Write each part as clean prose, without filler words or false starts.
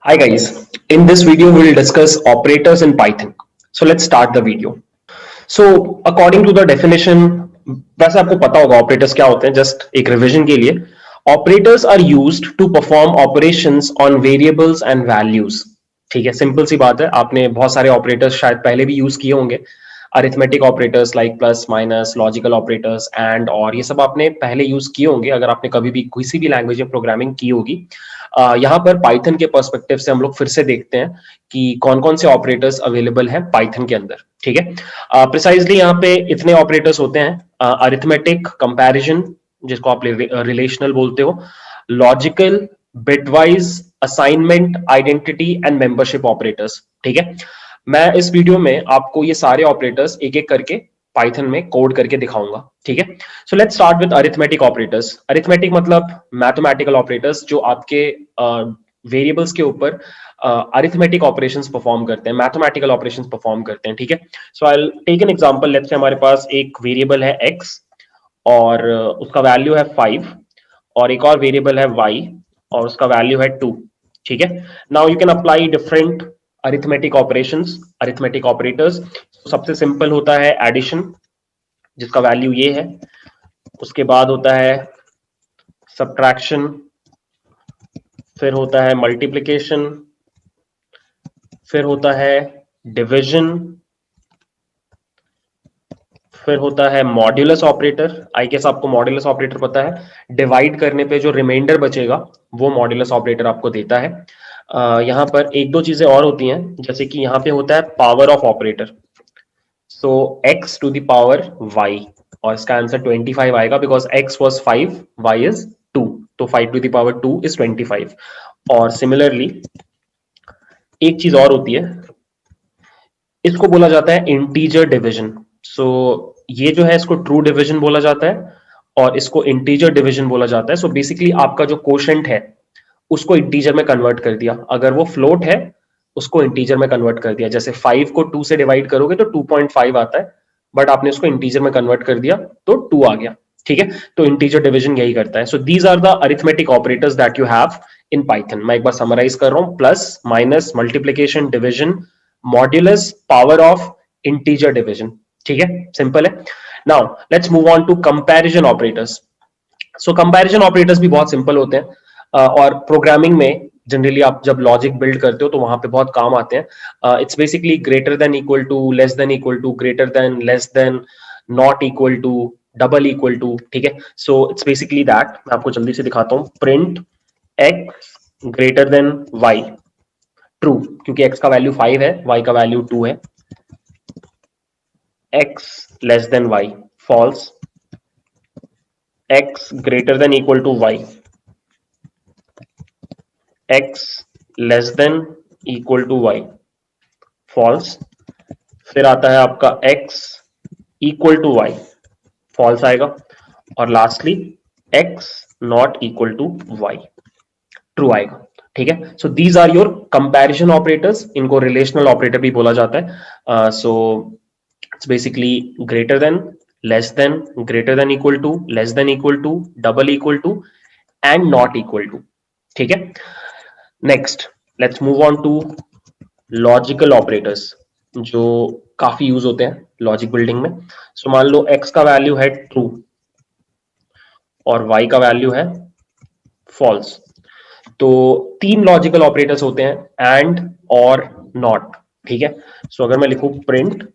Hi guys, in this video we'll discuss operators in Python. So let's start the video. So according to the definition, वैसे आपको पता होगा operators क्या होते हैं, just एक revision के लिए. Operators are used to perform operations on variables and values. ठीक है, सिंपल सी बात है. आपने बहुत सारे operators शायद पहले भी यूज किए होंगे. Arithmetic operators like plus minus, logical operators and और ये सब आपने पहले यूज किए होंगे अगर आपने कभी भी किसी भी लैंग्वेज में प्रोग्रामिंग की होगी. यहाँ पर पाइथन के पर्सपेक्टिव से हम लोग फिर से देखते हैं कि कौन कौन से ऑपरेटर्स अवेलेबल हैं पाइथन के अंदर. ठीक है, प्रिसाइजली यहाँ पे इतने ऑपरेटर्स होते हैं: अरिथमेटिक, कंपैरिजन जिसको आप रिलेशनल बोलते हो, logical, bitwise, assignment, identity and membership operators. ठीक है, मैं इस वीडियो में आपको ये सारे ऑपरेटर्स एक एक करके पाइथन में कोड करके दिखाऊंगा. ठीक है, so let's start with arithmetic operators. Arithmetic मतलब मैथमेटिकल ऑपरेटर्स जो आपके वेरिएबल्स के ऊपर अरिथमेटिक ऑपरेशंस परफॉर्म करते हैं, मैथमेटिकल ऑपरेशंस परफॉर्म करते हैं. ठीक है, so I will take an example. Let's say हमारे पास एक वेरिएबल है x और उसका वैल्यू है 5 और एक और वेरिएबल है y और उसका वैल्यू है 2. ठीक है, now you can apply different arithmetic operations, arithmetic operators. सबसे सिंपल होता है एडिशन जिसका वैल्यू ये है. उसके बाद होता है सब्ट्रैक्शन, फिर होता है मल्टीप्लिकेशन, फिर होता है डिवीजन, फिर होता है मॉड्यूलस ऑपरेटर. आई गेस आपको मॉड्यूलस ऑपरेटर पता है, डिवाइड करने पे जो रिमाइंडर बचेगा वो मॉड्यूलस ऑपरेटर आपको देता है. यहाँ पर एक दो चीजें और होती हैं, जैसे कि यहाँ पे होता है power of operator. So x to the power y और इसका आंसर 25 आएगा because x was 5, y is 2, तो 5 टू द पावर 2 is 25. और सिमिलरली एक चीज और होती है, इसको बोला जाता है इंटीजर डिवीजन. सो ये जो है इसको ट्रू डिवीजन बोला जाता है और इसको इंटीजर डिवीजन बोला जाता है. सो बेसिकली आपका जो कोशेंट है उसको इंटीजर में कन्वर्ट कर दिया. अगर वो फ्लोट है उसको इंटीजर में कन्वर्ट कर दिया. जैसे 5 को 2 से डिवाइड करोगे तो 2.5 आता है, बट आपने उसको इंटीजर में कन्वर्ट कर दिया तो 2 आ गया. ठीक है, तो इंटीजर डिवीजन यही करता है. So these are the arithmetic operators that you have in Python. मैं एक बार समराइज कर रहा हूं: plus, minus, multiplication, division, modulus, power of, integer division. ठीक है, सिंपल है. Now let's move on to comparison operators. So comparison operators भी बहुत सिंपल होते हैं और प्रोग्रामिंग में जनरली आप जब लॉजिक बिल्ड करते हो तो वहां पे बहुत काम आते हैं. It's basically greater than equal to, less than equal to, greater than, less than, not equal to, double equal to. ठीक है, सो इट्स बेसिकली दैट. मैं आपको जल्दी से दिखाता हूँ. Print x greater than y, true, क्योंकि x का वैल्यू 5 है, y का वैल्यू 2 है. x less than y, false. x greater than equal to y, x less than equal to y, false. फिर आता है आपका x equal to y, false आएगा. और lastly x not equal to y, true आएगा. ठीक है, so these are your comparison operators. इनको रिलेशनल ऑपरेटर भी बोला जाता है. So it's basically greater than, less than, greater than equal to, less than equal to, double equal to and not equal to. ठीक है, next let's move on to logical operators जो काफी use होते हैं लॉजिक बिल्डिंग में. सो मान लो x का value है ट्रू और y का वैल्यू है फॉल्स. तो तीन लॉजिकल ऑपरेटर्स होते हैं: एंड, और, नॉट. ठीक है, सो अगर मैं लिखूं प्रिंट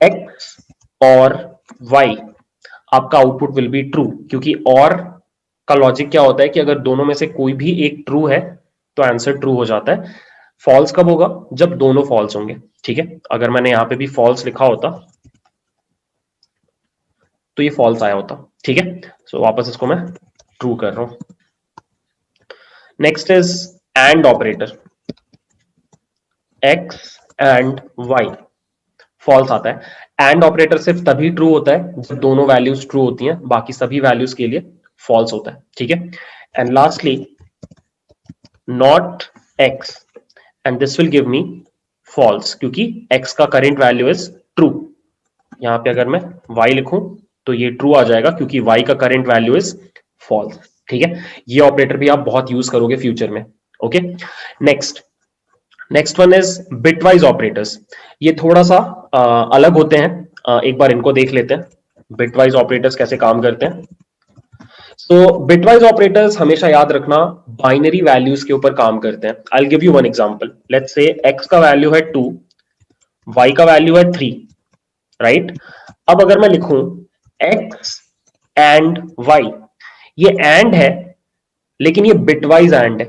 x और y, आपका आउटपुट विल बी ट्रू, क्योंकि और का लॉजिक क्या होता है कि अगर दोनों में से कोई भी एक ट्रू है तो आंसर ट्रू हो जाता है. फॉल्स कब होगा? जब दोनों फॉल्स होंगे. ठीक है, अगर मैंने यहां पे भी फॉल्स लिखा होता तो ये फॉल्स आया होता. ठीक है, सो वापस इसको मैं ट्रू कर रहा हूं. Next is and operator. x and y, false आता है. एंड ऑपरेटर सिर्फ तभी ट्रू होता है जब दोनों वैल्यूज ट्रू होती हैं, बाकी सभी वैल्यूज के लिए फॉल्स होता है. ठीक है, and lastly not x, and this will give me false, क्योंकि x का करंट वैल्यू इज ट्रू. यहां पे अगर मैं y लिखूं तो ये ट्रू आ जाएगा क्योंकि y का करंट वैल्यू इज फॉल्स. ठीक है, ये ऑपरेटर भी आप बहुत यूज करोगे फ्यूचर में. Okay, next one is bitwise operators. ये थोड़ा सा अलग होते हैं, एक बार इनको देख लेते हैं, बिटवाइज ऑपरेटर्स कैसे काम करते हैं। सो बिटवाइज ऑपरेटर्स हमेशा याद रखना बाइनरी वैल्यूज के ऊपर काम करते हैं। आई will give you one example, let's से x का वैल्यू है 2, y का वैल्यू है 3, राइट। अब अगर मैं लिखूं x एंड y, ये एंड है लेकिन ये बिटवाइज एंड है,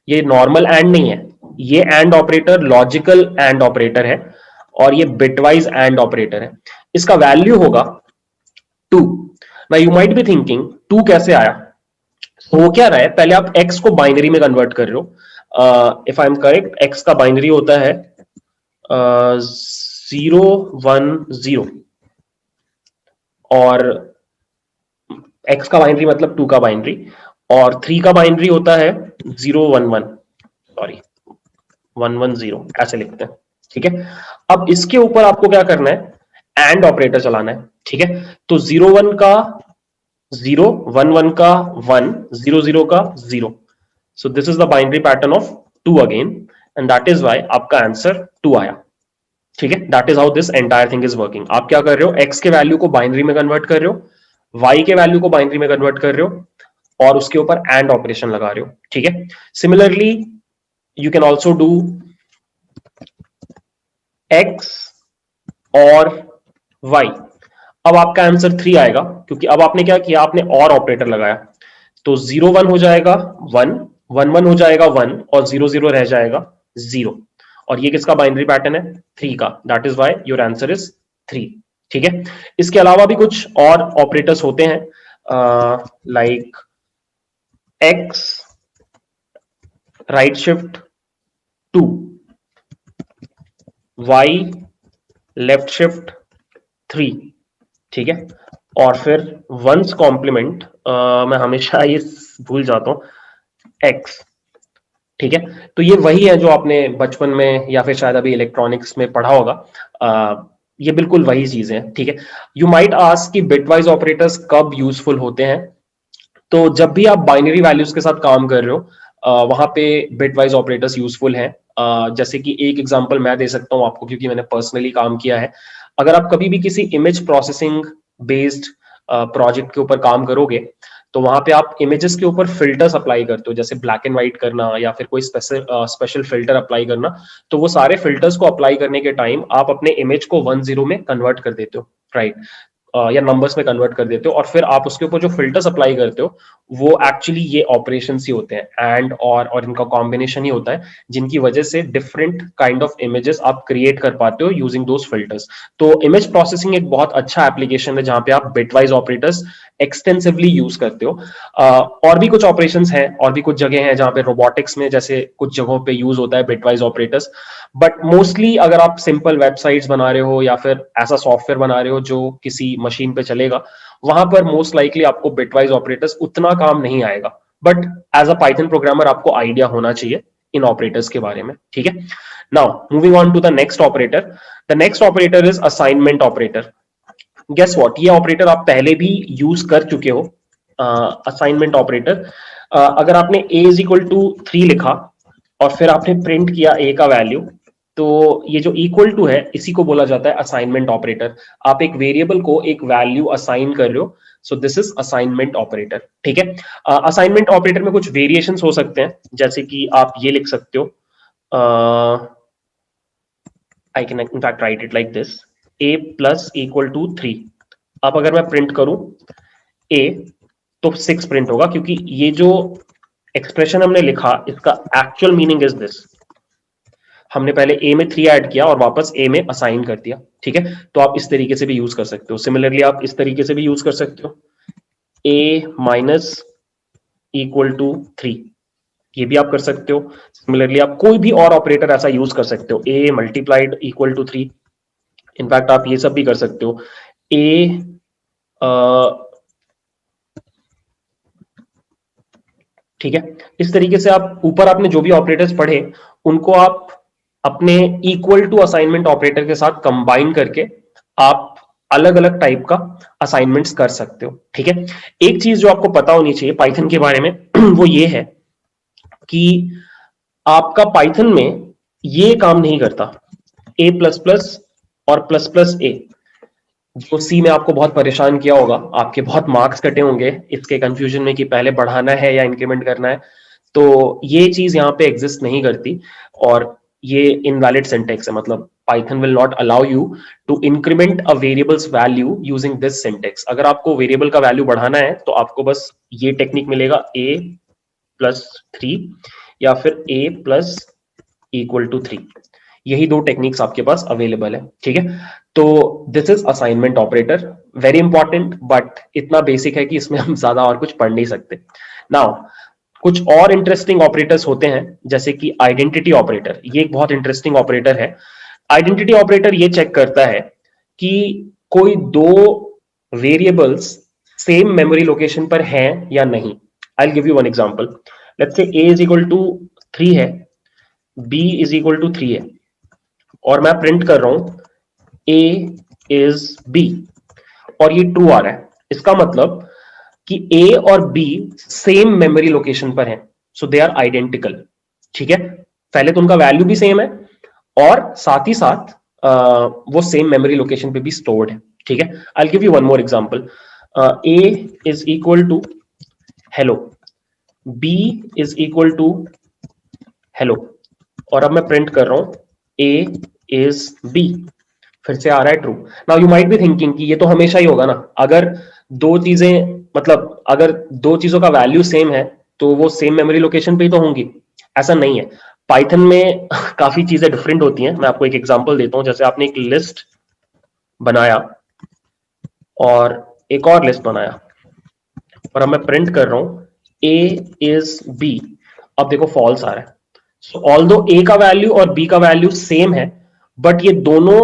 ये नॉर्मल एंड नहीं है। ये and operator logical and operator है और ये बिटवाइज एंड ऑपरेटर है। इसका वैल्यू होगा 2। Now you might be thinking 2 कैसे आया? तो हो क्या रहा है, पहले आप x को बाइनरी में कन्वर्ट कर रहे हो। If I am correct, x का बाइनरी होता है 0 1 0 और x का बाइनरी मतलब 2 का बाइनरी, और 3 का बाइनरी होता है 0 1 1, सॉरी 1 1 0, ऐसे लिखते हैं, ठीक है। अब इसके ऊपर आपको क्या करना है, एंड ऑपरेटर चलाना है, ठीक है। तो 0 1 का 0, 1 1 का 1, 0 0 का 0। So this is the binary pattern of 2 again, and that is why आपका आंसर 2 आया, ठीक है। That is how this entire thing is working. आप क्या कर रहे हो, x के वैल्यू को बाइनरी में कन्वर्ट कर रहे हो, y के वैल्यू को बाइनरी में कन्वर्ट कर रहे हो और उसके ऊपर एंड ऑपरेशन लगा रहे हो, ठीक है। Similarly you can also do x और y। अब आपका आंसर 3 आएगा क्योंकि अब आपने क्या किया, आपने और ऑपरेटर लगाया। तो 0 1 हो जाएगा 1, 1 1 हो जाएगा 1 और 0 0 रह जाएगा 0। और ये किसका बाइनरी पैटर्न है, 3 का। That is why your answer is 3, ठीक है। इसके अलावा भी कुछ और ऑपरेटर्स होते हैं, like x right shift 2, y left shift 3, ठीक है। और फिर वंस कॉम्प्लीमेंट, मैं हमेशा ये भूल जाता हूं, x, ठीक है। तो ये वही है जो आपने बचपन में या फिर शायद अभी इलेक्ट्रॉनिक्स में पढ़ा होगा। ये बिल्कुल वही चीज है, ठीक है। यू माइट आस्क कि बिटवाइज ऑपरेटर्स कब यूजफुल होते हैं। तो जब भी आप बाइनरी वैल्यूज के साथ काम कर रहे हो, वहां पे बिटवाइज ऑपरेटर्स यूजफुल हैं। जैसे कि एक एग्जांपल मैं दे सकता हूं आपको, क्योंकि मैंने पर्सनली काम किया है। अगर आप कभी भी किसी इमेज प्रोसेसिंग बेस्ड प्रोजेक्ट के ऊपर काम करोगे, तो वहां पे आप इमेजेस के ऊपर फिल्टर्स अप्लाई करते हो, जैसे ब्लैक एंड व्हाइट करना या फिर कोई स्पेशल फिल्टर अप्लाई करना। तो वो सारे फिल्टर्स को अप्लाई करने के टाइम आप अपने इमेज को 1 0 में कन्वर्ट कर देते हो, राइट, या नंबर्स में कन्वर्ट कर देते हो, और फिर आप उसके ऊपर जो फिल्टर्स अप्लाई करते हो वो एक्चुअली ये ऑपरेशन ही होते हैं, एंड और इनका कॉम्बिनेशन ही होता है, जिनकी वजह से डिफरेंट काइंड ऑफ इमेजेस आप क्रिएट कर पाते हो यूजिंग दोज फिल्टर्स। तो इमेज प्रोसेसिंग एक बहुत अच्छा एप्लीकेशन है जहां पे आप बिटवाइज ऑपरेटर्स एक्सटेंसिवली यूज करते हो। और भी कुछ ऑपरेशंस हैं और भी कुछ जगह हैं जहां पे रोबोटिक्स में जैसे कुछ जगहों पे यूज होता है बिटवाइज ऑपरेटर्स, बट मोस्टली अगर आप सिंपल वेबसाइट्स बना रहे हो या फिर ऐसा सॉफ्टवेयर बना रहे हो जो किसी मशीन पे चलेगा, वहां पर मोस्ट लाइकली आपको बिटवाइज ऑपरेटर्स उतना काम नहीं आएगा। But as a Python programmer आपको आइडिया होना चाहिए इन ऑपरेटर्स के बारे में, ठीक है। Now moving on to the next operator. The next operator is assignment operator. Guess what, ये ऑपरेटर आप पहले भी यूज कर चुके हो, असाइनमेंट ऑपरेटर। अगर आपने a इज इक्वल टू 3 लिखा और फिर आपने प्रिंट किया a का वैल्यू, तो ये जो इक्वल टू है इसी को बोला जाता है असाइनमेंट ऑपरेटर। आप एक वेरिएबल को एक वैल्यू असाइन कर रहे हो, so this is assignment operator, ठीक है। असाइनमेंट ऑपरेटर में कुछ वेरिएशंस हो सकते हैं, जैसे कि आप ये लिख सकते हो, I can in fact write it like this, a plus equal to 3। अब अगर मैं प्रिंट करूं a, तो 6 प्रिंट होगा, क्योंकि ये जो एक्सप्रेशन हमने लिखा इसका एक्चुअल मीनिंग इज दिस, हमने पहले a में 3 ऐड किया और वापस a में असाइन कर दिया, ठीक है। तो आप इस तरीके से भी यूज कर सकते हो। सिमिलरली आप इस तरीके से भी यूज कर सकते हो, a माइनस इक्वल टू 3, ये भी आप कर सकते हो। सिमिलरली आप कोई भी और ऑपरेटर ऐसा यूज कर सकते हो, a multiplied equal to 3। In fact आप ये सब भी कर सकते हो, a ठीक है। इस तरीके से आप ऊपर आपने जो भी ऑपरेटर्स पढ़े उनको आप अपने इक्वल टू असाइनमेंट ऑपरेटर के साथ कंबाइन करके आप अलग अलग टाइप का असाइनमेंट्स कर सकते हो, ठीक है। एक चीज जो आपको पता होनी चाहिए पाइथन के बारे में वो ये है कि आपका पाइथन में ये काम नहीं करता। ए प्लस प्लस और प्लस प्लस ए, जो सी में आपको बहुत परेशान किया होगा, आपके बहुत मार्क्स कटे होंगे इसके कंफ्यूजन में कि पहले बढ़ाना है या इंक्रीमेंट करना है, तो ये चीज यहाँ पे एग्जिस्ट नहीं करती और ये इनवैलिड सिंटेक्स है। मतलब Python will not allow you to increment a variables value using this syntax. अगर आपको वेरिएबल का वैल्यू बढ़ाना है तो आपको बस ये टेक्निक मिलेगा, ए प्लस 3 या फिर ए प्लस इक्वल टू 3। यही दो टेक्निक्स आपके पास अवेलेबल है, ठीक है। तो this is assignment operator, very important, but इतना बेसिक है कि इसमें हम ज्यादा और कुछ पढ़ नहीं सकते। नाउ कुछ और इंटरेस्टिंग ऑपरेटर्स होते हैं, जैसे कि आइडेंटिटी ऑपरेटर। ये एक बहुत इंटरेस्टिंग ऑपरेटर है। आइडेंटिटी ऑपरेटर ये चेक करता है कि कोई दो वेरिएबल्स सेम मेमोरी लोकेशन पर हैं या नहीं। I will give you one example. Let's say a is equal to 3 है, b इज इक्वल टू 3 है, और मैं प्रिंट कर रहा हूं a इज b, और ये ट्रू आ रहा है। इसका मतलब कि a और b सेम मेमोरी लोकेशन पर हैं, सो दे आर आइडेंटिकल, ठीक है। पहले तो उनका वैल्यू भी सेम है और साथ ही साथ वो सेम मेमोरी लोकेशन पे भी स्टोर्ड है, ठीक है। I will give you one more example. a is equal to hello, b is equal to hello, और अब मैं प्रिंट कर रहा हूं a इज b, फिर से आ रहा है true. Now you might be thinking कि ये तो हमेशा ही होगा ना, अगर दो चीजें, मतलब अगर दो चीजों का वैल्यू सेम है तो वो सेम मेमोरी लोकेशन पे ही तो होंगी। ऐसा नहीं है, पाइथन में काफी चीजें डिफरेंट होती हैं। मैं आपको एक एग्जांपल देता हूं। जैसे आपने एक लिस्ट बनाया और एक और लिस्ट बनाया, और अब मैं प्रिंट कर रहा हूं a इज b, अब देखो फॉल्स आ रहा है। सो ऑल्दो a का वैल्यू और b का वैल्यू सेम है, बट ये दोनों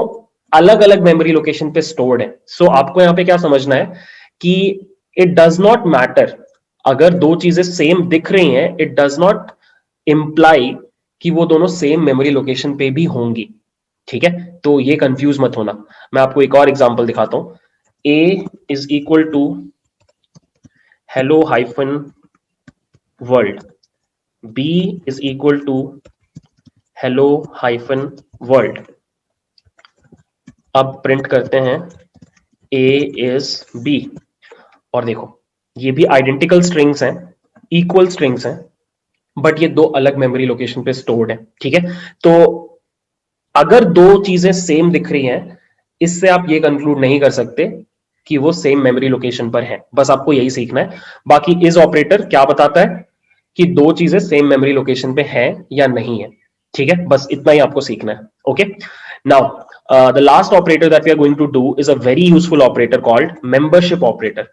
अलग अलग मेमोरी लोकेशन पे स्टोर्ड है। सो आपको यहां पे क्या समझना है कि इट डज नॉट मैटर, अगर दो चीजें सेम दिख रही हैं, इट डज नॉट इंप्लाई कि वो दोनों सेम मेमोरी लोकेशन पे भी होंगी, ठीक है। तो ये कंफ्यूज मत होना। मैं आपको एक और एग्जांपल दिखाता हूं। a is equal to hello hyphen world, b is equal to hello hyphen world. अब प्रिंट करते हैं a इज b, और देखो ये भी आइडेंटिकल स्ट्रिंग्स हैं, इक्वल स्ट्रिंग्स हैं, बट ये दो अलग मेमोरी लोकेशन पे स्टोर्ड है, ठीक है। तो अगर दो चीजें सेम दिख रही हैं, इससे आप ये कंक्लूड नहीं कर सकते कि वो सेम मेमोरी लोकेशन पर है। बस आपको यही सीखना है। बाकी इज ऑपरेटर क्या बताता है कि दो चीजें सेम मेमोरी लोकेशन पे हैं या नहीं है, ठीक है। बस इतना ही आपको सीखना है, okay. Now the last operator that we are going to do is a very useful operator called membership operator.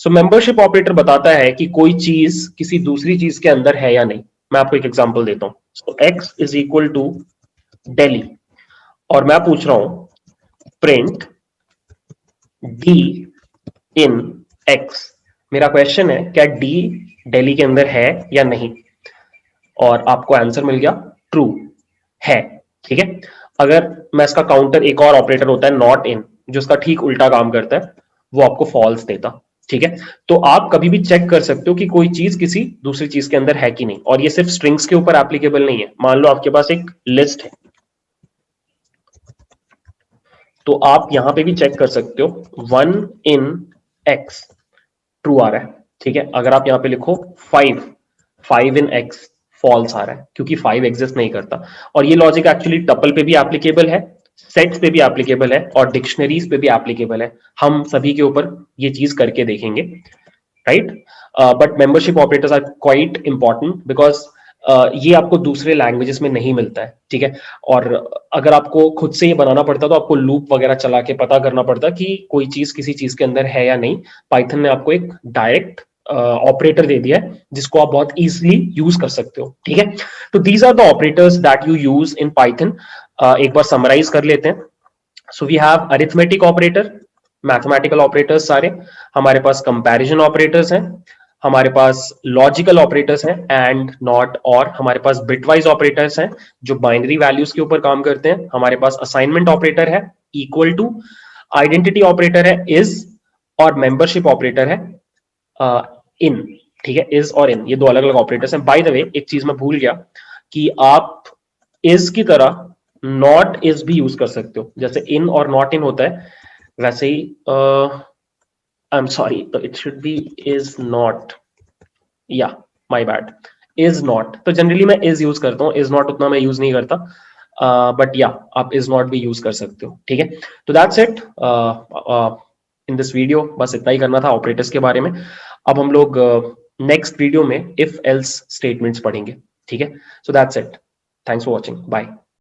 So membership operator बताता है कि कोई चीज किसी दूसरी चीज के अंदर है या नहीं। मैं आपको एक एग्जांपल देता हूं। So x is equal to Delhi, और मैं पूछ रहा हूं प्रिंट d इन x। मेरा क्वेश्चन है क्या d दिल्ली के अंदर है या नहीं, और आपको आंसर मिल गया ट्रू है, ठीक है। अगर मैं इसका काउंटर, एक और ऑपरेटर होता है नॉट इन, जो इसका ठीक उल्टा काम करता है, वो आपको फॉल्स देता, ठीक है। तो आप कभी भी चेक कर सकते हो कि कोई चीज किसी दूसरी चीज के अंदर है कि नहीं, और ये सिर्फ स्ट्रिंग्स के ऊपर एप्लीकेबल नहीं है। मान लो आपके पास एक लिस्ट है, तो आप यहां पे भी चेक कर सकते हो 1 इन x ट्रू आ रहा है, ठीक है। अगर आप यहां पे लिखो 5 इन x फॉल्स आ रहा है, क्योंकि 5 एग्जिस्ट नहीं करता। और ये लॉजिक एक्चुअली टपल पे भी एप्लीकेबल है, सेट्स पे भी एप्लीकेबल है, और डिक्शनरीज पे भी एप्लीकेबल है। हम सभी के ऊपर ये चीज करके देखेंगे, right. But membership operators are quite important because ये आपको दूसरे लैंग्वेजेस में नहीं मिलता है, ठीक है। और अगर आपको खुद से ये बनाना पड़ता तो आपको लूप वगैरह चला के पता करना पड़ता कि कोई चीज किसी चीज के अंदर है या नहीं। पाइथन ने आपको एक डायरेक्ट ऑपरेटर दे दिया है जिसको आप बहुत इजीली यूज कर सकते हो, ठीक है। तो these are the operators that you use in Python. एक बार समराइज कर लेते हैं। So we have arithmetic operator, mathematical operators सारे, हमारे पास कंपैरिजन ऑपरेटर्स हैं, हमारे पास लॉजिकल ऑपरेटर्स हैं एंड नॉट, और हमारे पास बिटवाइज ऑपरेटर्स हैं जो बाइनरी वैल्यूज के ऊपर काम करते हैं, हमारे पास असाइनमेंट ऑपरेटर है इक्वल टू, आइडेंटिटी ऑपरेटर है इज, और मेंबरशिप ऑपरेटर है इन, ठीक है। इज और इन, ये दो अलग अलग ऑपरेटर्स हैं। बाय द वे एक चीज मैं भूल गया कि आप इज की तरह नॉट इज भी यूज कर सकते हो, जैसे इन और नॉट इन होता है वैसे ही आई एम सॉरी, तो it should be is not, या माय बैड, इज नॉट। तो जनरली मैं इज यूज करता हूँ, इज नॉट उतना मैं यूज नहीं करता, बट या आप इज नॉट भी यूज कर सकते हो, ठीक है। तो that's it in this video, बस इतना ही करना था ऑपरेटर्स के बारे में। अब हम लोग नेक्स्ट वीडियो में इफ एल्स स्टेटमेंट्स पढ़ेंगे, ठीक है। So that's it, thanks for watching, bye.